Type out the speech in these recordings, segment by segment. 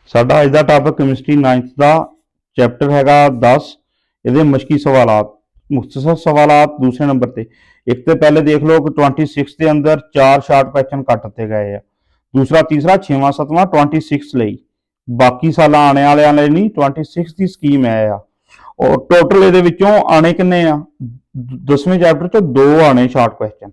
ਸਾਡਾ ਅੱਜ ਦਾ topic chemistry 9th ਦਾ ਚੈप्टर हैगा 10 ਇਹਦੇ ਮਸ਼ਕੀ ਸਵਾਲਾਤ ਮੁਖਤਸਰ ਸਵਾਲਾਤ दूसरे नंबर ਤੇ एक तो पहले देख लो कि 26 के अंदर 4 शार्ट क्वेश्चन कट दिते गए हैं। दूसरा तीसरा 6वां 7वां 26 ਲਈ ਬਾਕੀ ਸਾਲਾਂ ਆने ਵਾਲਿਆਂ ਲਈ ਨਹੀਂ 26 ਦੀ ਸਕੀਮ ਹੈ ਆ और टोटल ਇਹਦੇ ਵਿੱਚੋਂ ਆਣੇ ਕਿੰਨੇ ਆ 10ਵੇਂ ਚੈਪਟਰ ਚ 2 ਆਣੇ ਸ਼ਾਰਟ ਕੁਐਸਚਨ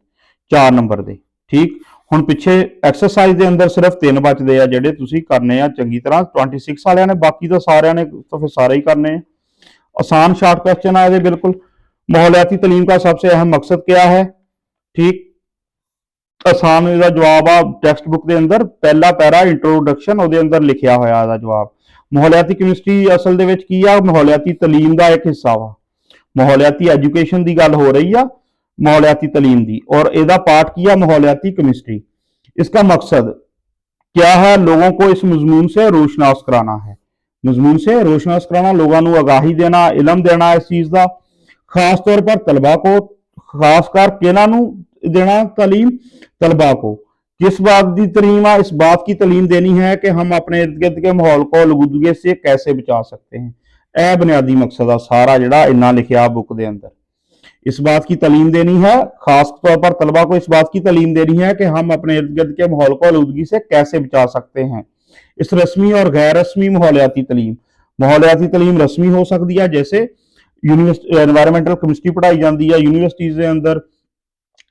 4 ਨੰਬਰ ਦੇ। ਠੀਕ ਹੁਣ ਪਿੱਛੇ ਐਕਸਰਸਾਈਜ਼ ਦੇ ਅੰਦਰ ਸਿਰਫ 3 ਬਚਦੇ ਆ ਜਿਹੜੇ ਤੁਸੀਂ ਕਰਨੇ ਆ ਚੰਗੀ ਤਰ੍ਹਾਂ 26 ਵਾਲਿਆਂ ਨੇ, ਬਾਕੀ ਤਾਂ सारे ने तो फिर सारे ही करने हैं। आसान शॉर्ट क्वेश्चन आए बिल्कुल। माहौलियाती तलीम का सबसे अहम मकसद क्या है? ठीक आसान इसका जवाब आ टैक्सट बुक के अंदर पहला पैरा इंट्रोडक्शन ਉਹਦੇ अंदर लिखिया होया ਇਹਦਾ जवाब। माहौलियाती केमिस्ट्री असल ਦੇ ਵਿੱਚ ਕੀ ਆ माहौलियाती तलीम ਦਾ एक हिस्सा वा। माहौलियाती एजुकेशन की गल हो रही आ माहौलियाती तलीम की और ਇਹਦਾ पार्ट की आ माहौलियाती केमिस्ट्री। इसका मकसद क्या है? लोगों को इस मजमून से रोशनास कराना है। मजमून से रोशनास कराना, लोगों को आगाही देना, इलम देना इस चीज का। खास तौर पर तलबा को, खासकर केना देना तालीम तलबा को किस बात की तलीम है? इस बात की तलीम देनी है कि हम अपने इर्द गिर्द के माहौल को आलूदगी से कैसे बचा सकते हैं। यह बुनियादी मकसद है सारा जड़ा इन्ना लिखा बुक के अंदर। इस बात की तलीम देनी है, खास तौर पर तलबा को इस बात की तलीम देनी है कि हम अपने इर्द गिर्द के माहौल को आलूदगी से कैसे बचा सकते हैं। इस रस्मी और गैर रस्मी माहौलियाती तलीम रस्मी हो सकती है, जैसे यूनिवर्सिटी एनवायरमेंटल केमिस्ट्री पढ़ाई जाती है यूनिवर्सिटीज के अंदर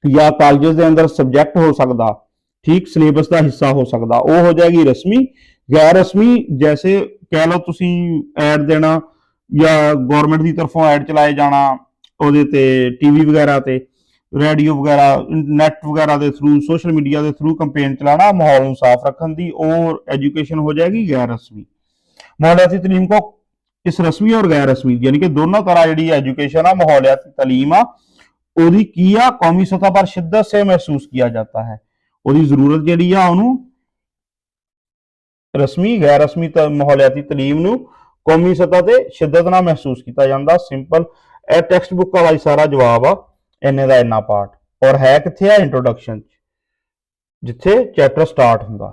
या कॉलेजेस के अंदर सब्जैक्ट हो सकता, ठीक सिलेबस का हिस्सा हो सकता, वो हो जाएगी रस्मी। गैर रस्मी जैसे कह लो तुसी ऐड देना या गौरमेंट की तरफों ऐड चलाए जाना ਉਹਦੇ ਤੇ टीवी वगैरह ते रेडियो वगैरह नैट वगैरह के थ्रू सोशल मीडिया के थ्रू कंपेन चलाना माहौल को साफ रखने की, और एजुकेशन हो जाएगी गैर रस्मी। माहौलियाती तलीम को इस रस्मी और गैर रस्मी यानी कि दोनों तरह जी एजुकेशन आ माहौलियाती तलीम आ ओदी की आ कौमी सतह पर शिद्दत से महसूस किया जाता है। ओदी जरूरत जी आ उन्होंने रस्मी गैर रस्मी माहौलियाती तलीम नूं कौमी सतह पर शिद्दत नाल महसूस किया जाता। सिंपल यह टैक्सट बुक का सारा जवाब आ इन्ने का इन्ना पार्ट। और है कित्थे है इंट्रोडक्शन जिथे चैप्टर स्टार्ट होगा।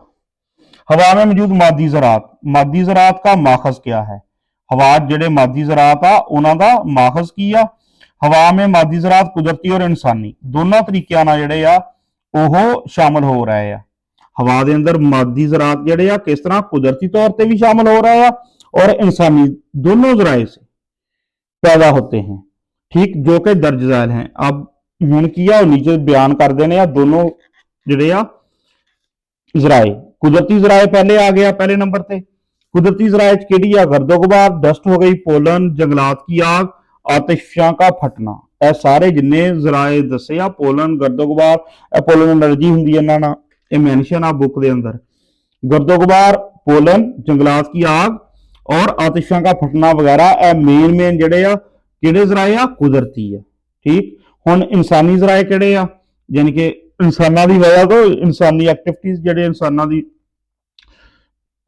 हवा में मौजूद मादी ज़रात का माखज क्या है? हवा जेडे मादी ज़रात आ उन्हां दा माखज की आ? हवा में मादी ज़रात कुदरती और इंसानी दोनों तरीकों नाल जेडे आ ओह शामिल हो रहे हैं। हवा दे अंदर मादी ज़रात जेडे आ किस तरह कुदरती तौर पर भी शामिल हो रहे हैं और इंसानी दोनों ज़राए से पैदा होते हैं, ठीक, जो कि दर्ज झैल हैं। अब हुण की आ नीचे बयान कर देने दोनों जिहड़े आ ज़राए। कुदरती ज़राए पहले आ गया पहले नंबर पे। कुदरती ज़राए केड़ी आ? गर्दो-गुबार, डस्ट हो गई, पोलन, जंगलात की आग, आतिशफशां का फटना। यह सारे जिन्ने ज़राए दसे आ पोलन गर्दो-गुबार, पोलन एनर्जी हुंदी है इन्हां नाल, ये मैंशन आ बुक के अंदर। गर्दो-गुबार, पोलन, जंगलात की आग और आतिशफशां का फटना वगैरह मेन जिहड़े आ किहड़े ज़राए आ? कुदरती है। ठीक हुण इंसानी ज़राए किहड़े आ? यानी कि इंसानां दी वजह तो इंसानी एक्टिविटीज़ जिहड़े इंसानां दी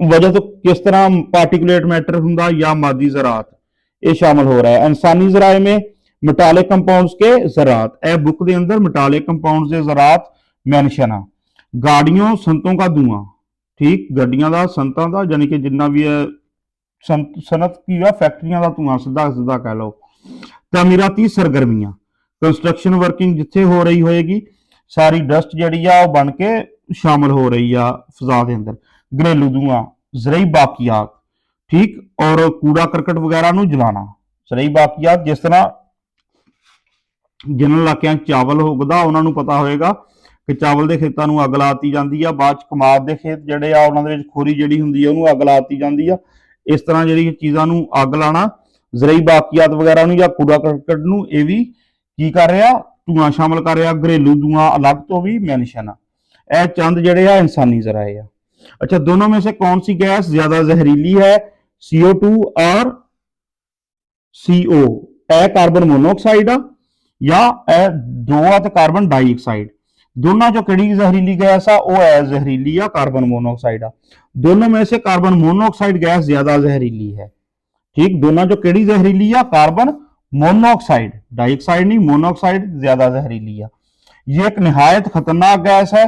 वजह तो किस तरह पार्टिकुलेट मैटर हुंदा या मादी ज़रात ये शामिल हो रहा है। इंसानी ज़राए में मेटालिक कंपाउंड्स के ज़रात, यह बुक के अंदर मेटालिक कंपाउंड्स के ज़रात मैंशन आ। गाड़ियों संतों का धुआं, ठीक, गड्डियां दा संतां दा यानी कि जिन्ना भी है सनत की फैक्ट्रियां का धुआं सीधा सीधा कह लो। तामीराती सरगर्मियां, कंस्ट्रक्शन वर्किंग जिथे हो रही होएगी सारी डस्ट जी बन के शामिल हो रही है फिजा के अंदर। घरेलू धुआं, ज़रई बाकियात, ठीक, और कूड़ा करकट वगैरह नूं जलाना। ज़रई बाकियात जिस तरह जिन्हां इलाकों चावल उगदा उन्होंने पता होएगा कि चावल के खेतों में अग ला दी जाती है, बाद कमाद के खेत जिहड़े आ उन्हां दे विच खोरी जिहड़ी हुंदी है उहनूं अग ला दी जाती है। इस तरह जी चीज़ों को अग लाना ज़रई बाकियात वगैरह या कूड़ा करकट नूं ये भी की कर रहा धुआं शामिल कर रहा। घरेलू धुआं अलग तो भी मैंशन आ। यह चंद जिहड़े आ इंसानी ज़राए आ। अच्छा, दोनों में से कौन सी गैस ज्यादा जहरीली है? CO2 और CO। ए कार्बन मोनोऑक्साइड आ या ए दो आ कार्बन डाइऑक्साइड। दोनों चो किहड़ी जहरीली गैस आ? वो है जहरीली आ कार्बन मोनोऑक्साइड आ। दोनों में से कार्बन मोनोऑक्साइड गैस ज्यादा जहरीली है। ठीक, दोनों जो केड़ी जहरीली आ? कार्बन मोनोऑक्साइड, डाइऑक्साइड नहीं, मोनोऑक्साइड ज्यादा जहरीली है। ये एक निहायत खतरनाक गैस है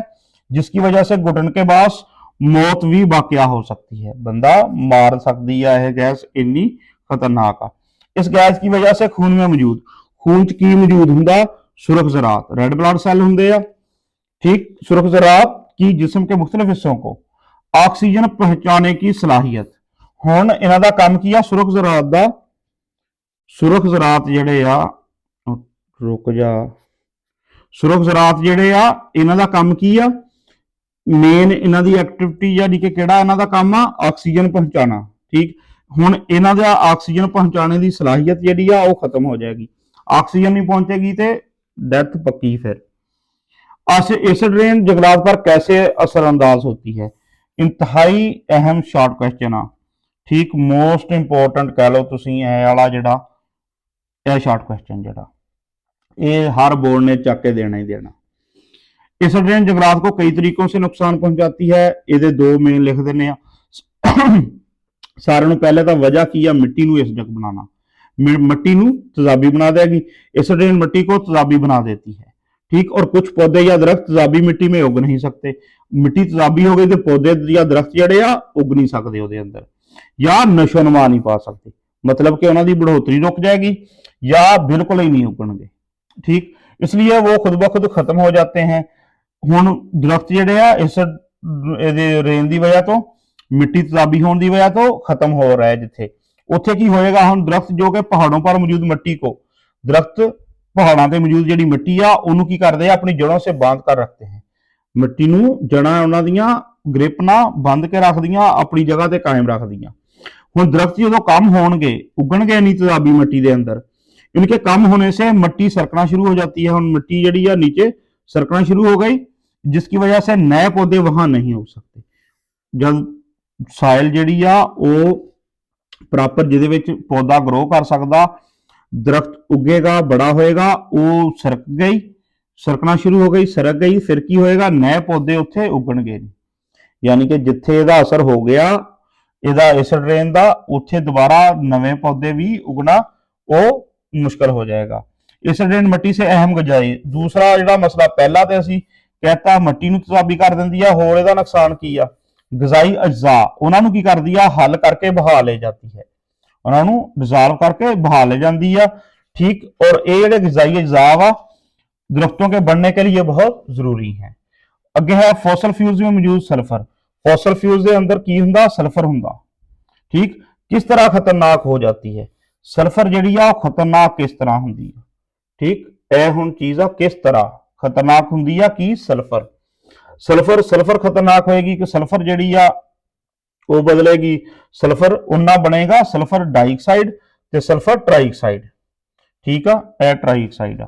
जिसकी वजह से घुटन के पास मौत भी वाकया हो सकती है, बंदा मार सकती है यह गैस, इन्नी खतरनाक आ। इस गैस की वजह से खून में मौजूद, खून च की मौजूद हुंदा, सुरख ज़रात, रेड ब्लड सैल हुंदे आ, ठीक। सुरख ज़रात की जिस्म के मुख्तलिफ हिस्सों को ऑक्सीजन पहुंचाने की सलाहियत। हुण इन्हां दा काम की आ, सुरख ज़रात दा, सुरख ज़रात जिहड़े आ, रुक जा, सुरख ज़रात जिहड़े आ इन्हां दा काम की आ, मेन इन्हां दी एक्टिविटी यानी कि किहड़ा इन्हां दा काम आ, ऑक्सीजन पहुंचाना, ठीक। हुण इन्हां दा ऑक्सीजन पहुंचाने की सलाहियत जिहड़ी आ वो खत्म हो जाएगी, ऑक्सीजन नहीं पहुंचेगी तो डेथ पक्की। फिर एसिड रेन जंगलात पर कैसे असरअंदाज होती है, इंतहाई अहम शॉर्ट क्वेश्चन आ, ठीक। मोस्ट इंपोर्टेंट कह लो तुसीं ਇਹ वाला जिहड़ा ਇਹ शॉर्ट क्वेश्चन जिहड़ा ये हर बोर्ड ने चक के देना ही देना। एसिड रेन जंगलात को कई तरीकों से नुकसान पहुंचाती है, ये दो मेन लिख देने आ। सारे ਨੂੰ पहले तो वजह की है, मिट्टी ਨੂੰ एसिडिक बनाना, मिट्टी ਨੂੰ तेजाबी बना देगी, एसिड रेन मिट्टी को तेजाबी बना देती है, ठीक। और कुछ पौधे या दरख्त तेजाबी मिट्टी में उग नहीं सकते, मिट्टी तेजाबी हो गई तो पौधे या दरख्त जिहड़े आ उग नहीं सकते ਉਹਦੇ अंदर, या नशोनुमा नहीं पा सकते, मतलब कि उन्होंने बढ़ोतरी रुक जाएगी या बिल्कुल ही नहीं उगणगे, ठीक। इसलिए वो खुद ब खुद खत्म हो जाते हैं। हुण दरख्त जिहड़े आ इस रेन की वजह तो, मिट्टी तेजाबी होने की वजह तो खत्म हो रहा है, जिथे उत्थे की होएगा। हुण दरख्त जो कि पहाड़ों पर मौजूद मिट्टी को, दरख्त पहाड़ों पर मौजूद जिहड़ी मिट्टी आ उन्होंने की करते हैं, अपनी जड़ों से बांध कर रखते हैं, मिट्टी नूं जड़ां उन्हां दियां ग्रिप ना बंद के रख दियां, अपनी जगह ते कायम रख दियां। हुण दरख्त जो कम होणगे, उगणगे नहीं तेजाबी मिट्टी के अंदर, इनके कम होने से मिट्टी सरकना शुरू हो जाती है। हुण मिट्टी जिहड़ी आ नीचे सरकना शुरू हो गई, जिसकी वजह से नए पौधे वहां नहीं हो सकते। जब साइल जिहड़ी आ वो प्रॉपर जिहदे विच पौधा ग्रो कर सकदा, दरख्त उगेगा, बड़ा होएगा, वो सरक गई, सरकना शुरू हो गई, सरक गई, फिर की होएगा, नए पौधे उत्थे उगणगे नहीं, यानी कि जिथे इहदा असर हो गया इहदा एसिड रेन दा, उत्थे दोबारा नवे पौधे भी उगना वो मुश्किल हो जाएगा। एसिड रेन मिट्टी से अहम गजाई। दूसरा जिहड़ा मसला, पहला तो असीं कहता मिट्टी नूं तेजाबी कर दिंदी आ, होर इहदा नुकसान की आ, गजाई अज्जा उन्हां नूं की करदी आ, हल करके बहा ले जाती है, उन्हां नूं डिजॉल्व करके बहा ले जाती है, ठीक। और ये जिहड़े गजाई अज्जा वा दरख्तों के बढ़ने के लिए बहुत जरूरी है। अगे है फॉसल फ्यूल्स में मौजूद सल्फर, फॉसल फ्यूल्स के अंदर की हुंदा, सल्फर हुंदा, ठीक। किस तरह खतरनाक हो जाती है, सल्फर जिहड़ी आ खतरनाक किस तरह हुंदी है, ठीक। यह हुण चीज आ किस तरह खतरनाक हुंदी आ की सल्फर, सल्फर सल्फर खतरनाक होएगी कि सल्फर जिहड़ी आ वो बदलेगी, सल्फर उन्ना बनेगा सल्फर डाइऑक्साइड ते सल्फर ट्राइऑक्साइड, ठीक आ, यह ट्राइऑक्साइड आ।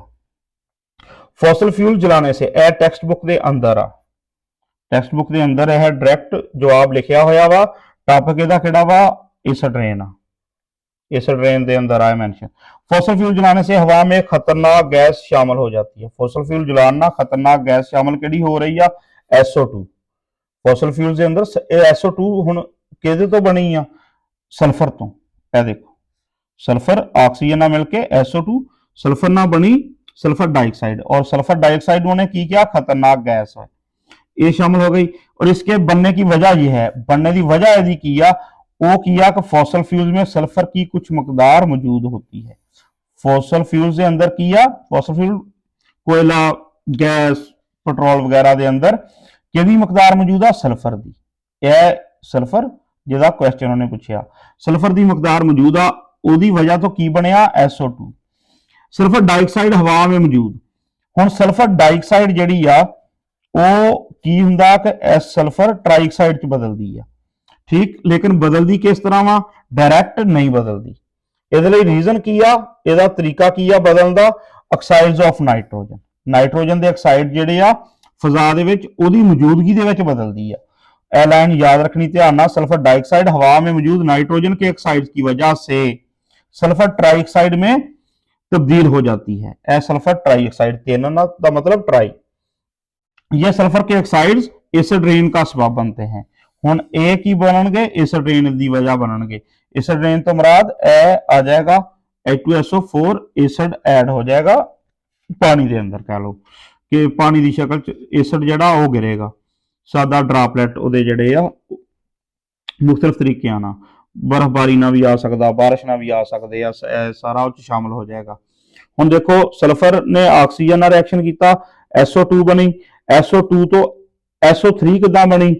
फॉसल फ्यूल जलाने से यह टैक्सट बुक के अंदर आ, टैक्सट बुक के अंदर यह डायरैक्ट जवाब लिखिया होया वा, टॉपिक इहदा किहड़ा वा, एसिड रेन आ, एसिड रेन के अंदर आया मेंशन। फॉसल फ्यूल जलाने से हवा में खतरनाक गैस शामिल हो जाती है, फॉसल फ्यूल जलाना खतरनाक गैस शामिल किहड़ी हो रही आ, SO2, फॉसल फ्यूल के अंदर SO2 हुण किहदे तो बनी आ, सल्फर तो, यह देखो सल्फर ऑक्सीजन ना मिलके SO2, सल्फर ना बनी सल्फर डाइऑक्साइड, और सल्फर डाइऑक्साइड उन्होंने की किया, खतरनाक गैस है, ये शामिल हो गई। और इसके बनने की वजह यह है, बनने की वजह यदि किया वो किया कि फॉसल फ्यूल में सल्फर की कुछ मकदार मौजूद होती है, फॉसल फ्यूल के अंदर किया, फॉसल फ्यूल कोयला गैस पेट्रोल वगैरह के अंदर किहदी मकदार मौजूद आ, सल्फर की, यह सल्फर जिहदा क्वेश्चन उन्होंने पूछा, सल्फर की मकदार मौजूद आ, उहदी वजह तो की बनिया SO2। सल्फर डाइऑक्साइड हवा में मौजूद, हुण सल्फर डाइऑक्साइड जिहड़ी आ वो की हुंदा कि सल्फर ट्राइऑक्साइड च बदलदी आ, ठीक। लेकिन बदलती किस तरह वा, डायरैक्ट नहीं बदलती, इहदे लई रीजन की आ, इहदा तरीका की आ बदलण दा, ऑक्साइड्स ऑफ नाइट्रोजन, नाइट्रोजन के ऑक्साइड जिहड़े आ फिजा दे विच उहदी मौजूदगी दे विच बदलदी आ। यह लाइन याद रखनी ध्यान नाल, सल्फर डाइऑक्साइड हवा में मौजूद नाइट्रोजन के ऑक्साइड की वजह से सल्फर ट्राइऑक्साइड में तब्दील हो जाती है, यह सल्फर ट्राइऑक्साइड, तीन का मतलब ट्राई, ये सल्फर के ऑक्साइड्स एसिड रेन का सबब बनते हैं। हुण ए की बनणगे, एसिड रेन की वजह बनणगे, एसिड रेन तो मुराद ए आ जाएगा H2SO4 एसिड ऐड हो जाएगा पानी के अंदर, कह लो कि पानी की शक्ल च एसिड जिहड़ा वो गिरेगा, ਸਾਦਾ ਡਰਾਪਲੈਟ ਉਹਦੇ ਜਿਹੜੇ ਆ ਮੁxtਲਫ ਤਰੀਕਿਆਂ ਨਾਲ, ਬਰਫ਼ਬਾਰੀ ਨਾਲ ਵੀ ਆ ਸਕਦਾ, ਬਾਰਿਸ਼ ਨਾਲ ਵੀ ਆ ਸਕਦੇ ਆ, ਇਹ ਸਾਰਾ ਉਹ 'ਚ ਸ਼ਾਮਲ ਹੋ ਜਾਏਗਾ। ਹੁਣ ਦੇਖੋ ਸਲਫਰ ਨੇ ਆਕਸੀਜਨ ਨਾਲ ਰਿਐਕਸ਼ਨ ਕੀਤਾ, SO2 ਬਣੀ, SO2 ਤੋਂ SO3 ਕਿੱਦਾਂ ਬਣੀ,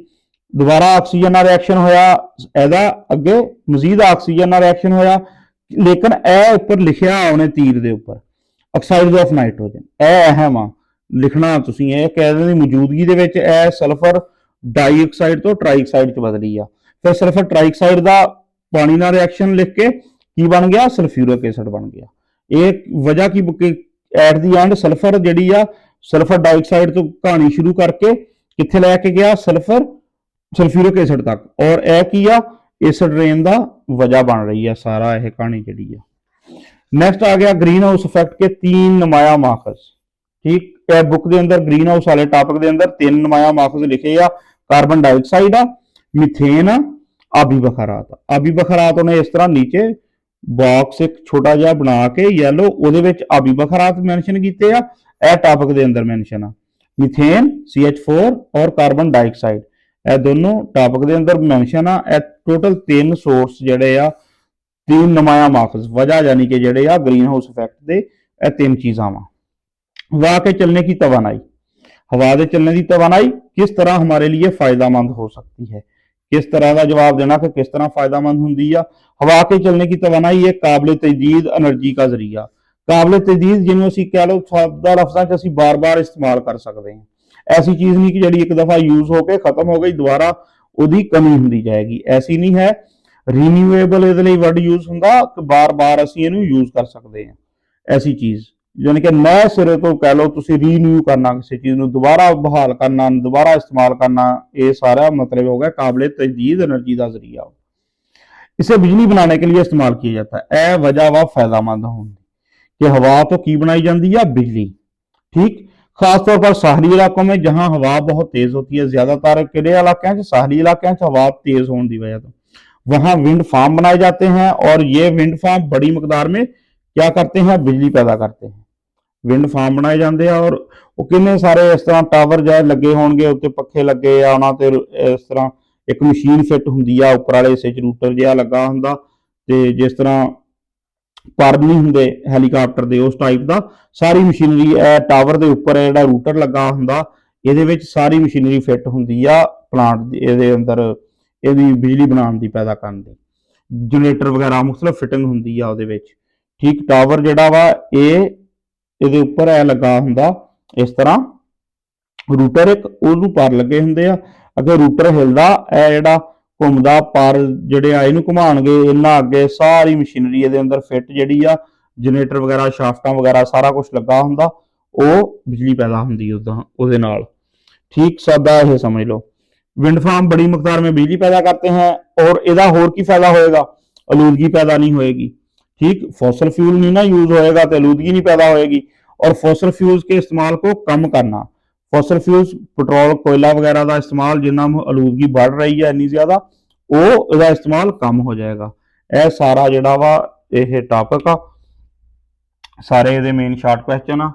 ਦੁਬਾਰਾ ਆਕਸੀਜਨ ਨਾਲ ਰਿਐਕਸ਼ਨ ਹੋਇਆ, ਇਹਦਾ ਅੱਗੇ ਮਜ਼ੀਦ ਆਕਸੀਜਨ ਨਾਲ ਰਿਐਕਸ਼ਨ ਹੋਇਆ, ਲੇਕਿਨ ਇਹ ਉੱਪਰ ਲਿਖਿਆ ਉਹਨੇ ਤੀਰ ਦੇ ਉੱਪਰ ਆਕਸਾਈਡਸ ਆਫ ਨਾਈਟ੍ਰੋਜਨ, ਇਹ ਅਹਿਮ ਆ ਲਿਖਣਾ ਤੁਸੀਂ, ਇਹ ਕਹਿੰਦੇ ਦੀ ਮੌਜੂਦਗੀ ਦੇ ਵਿੱਚ ਇਹ ਸਲਫਰ ਡਾਈਆਕਸਾਈਡ ਤੋਂ ਟ੍ਰਾਈਆਕਸਾਈਡ ਚ ਬਦਲੀ ਆ। ਫਿਰ ਸਲਫਰ ਟ੍ਰਾਈਆਕਸਾਈਡ ਦਾ ਪਾਣੀ ਨਾਲ ਰਿਐਕਸ਼ਨ ਲਿਖ ਕੇ ਕੀ ਬਣ ਗਿਆ, ਸਲਫਿਊਰਿਕ ਐਸਿਡ ਬਣ ਗਿਆ। ਇਹ ਵਜ੍ਹਾ ਕੀ ਐਟ ਦੀ ਐਂਡ ਸਲਫਰ ਜਿਹੜੀ ਆ ਸਲਫਰ ਡਾਈਆਕਸਾਈਡ ਤੋਂ ਕਹਾਣੀ ਸ਼ੁਰੂ ਕਰਕੇ ਕਿੱਥੇ ਲੈ ਕੇ ਗਿਆ, ਸਲਫਿਊਰਿਕ ਐਸਿਡ ਤੱਕ, ਔਰ ਇਹ ਕੀ ਆ, ਇਸ ਰੇਨ ਦਾ ਵਜ੍ਹਾ ਬਣ ਰਹੀ ਹੈ ਸਾਰਾ ਇਹ ਕਹਾਣੀ ਜਿਹੜੀ ਆ। नेक्स्ट आ गया ग्रीन हाउस इफेक्ट के 3 नुमाया माखज। ठीक है, बुक के अंदर ग्रीन हाउस वाले टॉपिक के अंदर 3 नुमाया माखज लिखे आ, कार्बन डाइऑक्साइड आ, मीथेन आ, आबी बखरात। आबी बखरात उन्हें इस तरह नीचे बॉक्स एक छोटा जिहा बना के येलो ਉਹਦੇ ਵਿੱਚ आबी बखरात मेंशन ਕੀਤੇ ਆ, ਇਹ टॉपिक ਦੇ ਅੰਦਰ मेंशन ਆ। मीथेन CH4 और कार्बन डाइऑक्साइड ਇਹ ਦੋਨੋਂ टॉपिक ਦੇ ਅੰਦਰ मेंशन ਆ। ਇਹ टोटल 3 सोर्स ਜਿਹੜੇ ਆ 3 नुमाया माखज वजह यानी कि जेड़े आ ग्रीन हाउस इफेक्ट दे ये 3 चीज़ां वा। हवा के चलने की तवानाई, हवा के चलने की तवानाई किस तरह हमारे लिए फायदेमंद हो सकती है, किस तरह का जवाब देना कि किस तरह फायदेमंद होंगी आ। हवा के चलने की तवानाई एक काबिल तजदीद एनर्जी का जरिया, काबिल तजदीद जिन्होंने असीं कह लो शब्दां लफ्ज़ां च असीं बार बार इस्तेमाल कर सकते हैं। ऐसी चीज़ नहीं कि जिहड़ी एक दफ़ा यूज़ होकर खत्म हो गई दोबारा उसकी कमी होंदी जाएगी, ऐसी नहीं है। ਰੀਨਿਊਏਬਲ ਇਹਦੇ ਲਈ ਵਰਡ ਯੂਜ਼ ਹੁੰਦਾ ਕਿ ਬਾਰ-ਬਾਰ ਅਸੀਂ ਇਹਨੂੰ ਯੂਜ਼ ਕਰ ਸਕਦੇ ਹਾਂ। ਐਸੀ ਚੀਜ਼ ਯਾਨੀ ਕਿ ਨਵੇਂ ਸਿਰੇ ਤੋਂ ਕਹਿ ਲਓ ਤੁਸੀਂ ਰੀਨਿਊ ਕਰਨਾ, ਕਿਸੇ ਚੀਜ਼ ਨੂੰ ਦੁਬਾਰਾ ਬਹਾਲ ਕਰਨਾ, ਦੁਬਾਰਾ ਇਸਤੇਮਾਲ करना, ये सारा मतलब हो गया काबिल तजदीद एनर्जी का जरिया। इसे बिजली बनाने के लिए इस्तेमाल किया जाता है। यह वजह वा फायदेमंद होने कि हवा तो की बनाई जाती है, बिजली। ठीक, खासतौर पर साहली इलाकों में जहां हवा बहुत तेज होती है, ज्यादातर किहड़े इलाकों में, साहली इलाकों में हवा तेज होने की वजह तो वहां विंड फार्म बनाए जाते हैं, और ये विंड फार्म बड़ी मकदार में क्या करते हैं, बिजली पैदा करते हैं। विंड फार्म बनाए जाते हैं और वो किन्ने सारे इस तरह टावर जाए लगे होंगे, उत्ते पखे लगे आ, उन्हां ते इस तरह एक मशीन फिट हुंदी आ, उपर वाले हिस्से च रूटर जिहा लगा हुंदा, ते जिस तरह पर नहीं हुंदे हैलीकाप्टर दे उस टाइप दा सारी मशीनरी टावर दे उपर जिहड़ा रूटर लगा हुंदा, इहदे विच सारी मशीनरी फिट हुंदी आ प्लांट इहदे अंदर ਇਹਦੀ ਬਿਜਲੀ ਬਣਾਉਣ ਦੀ, ਪੈਦਾ ਕਰਨ ਦੀ। ਜਨਰੇਟਰ ਵਗੈਰਾ ਮੁxtਲਫ ਫਿਟਿੰਗ ਹੁੰਦੀ ਆ ਉਹਦੇ ਵਿੱਚ। ਠੀਕ, ਟਾਵਰ ਜਿਹੜਾ ਵਾ ਇਹਦੇ ਉੱਪਰ ਐ ਲੱਗਾ ਹੁੰਦਾ ਇਸ ਤਰ੍ਹਾਂ ਰੂਟਰ, ਇੱਕ ਉਹਨੂੰ ਪਰ ਲੱਗੇ ਹੁੰਦੇ ਆ। ਅੱਗੇ ਰੂਟਰ ਹਿਲਦਾ, ਇਹ ਜਿਹੜਾ ਘੁੰਮਦਾ ਪਰ ਜਿਹੜੇ ਆ ਇਹਨੂੰ ਘੁਮਾਉਣਗੇ, ਇਹਨਾਂ ਅੱਗੇ ਸਾਰੀ ਮਸ਼ੀਨਰੀ ਇਹਦੇ ਅੰਦਰ ਫਿੱਟ ਜਿਹੜੀ ਆ, ਜਨਰੇਟਰ ਵਗੈਰਾ ਸ਼ਾਫਟਾਂ ਵਗੈਰਾ ਸਾਰਾ ਕੁਝ ਲੱਗਾ ਹੁੰਦਾ, ਉਹ ਬਿਜਲੀ ਪੈਦਾ ਹੁੰਦੀ ਉਹਦੇ ਨਾਲ। ठीक, सादा ये समझ लो। विंड फार्म बड़ी मकदार में बिजली पैदा करते हैं, और ਇਹਦਾ ਹੋਰ ਕੀ फायदा होएगा, आलूदगी पैदा नहीं होएगी। ठीक, फॉसल फ्यूल नहीं ना यूज होएगा तो आलूदगी नहीं पैदा होएगी। और फॉसल फ्यूल्स के इस्तेमाल को कम करना, फॉसल फ्यूल्स पेट्रोल कोयला वगैरह का इस्तेमाल जिन्ना आलूदगी बढ़ रही है इन्नी ज्यादा, वो इसका इस्तेमाल कम हो जाएगा। यह सारा जिहड़ा वा यह टॉपिक आ, सारे ये मेन शार्ट क्वेश्चन आ।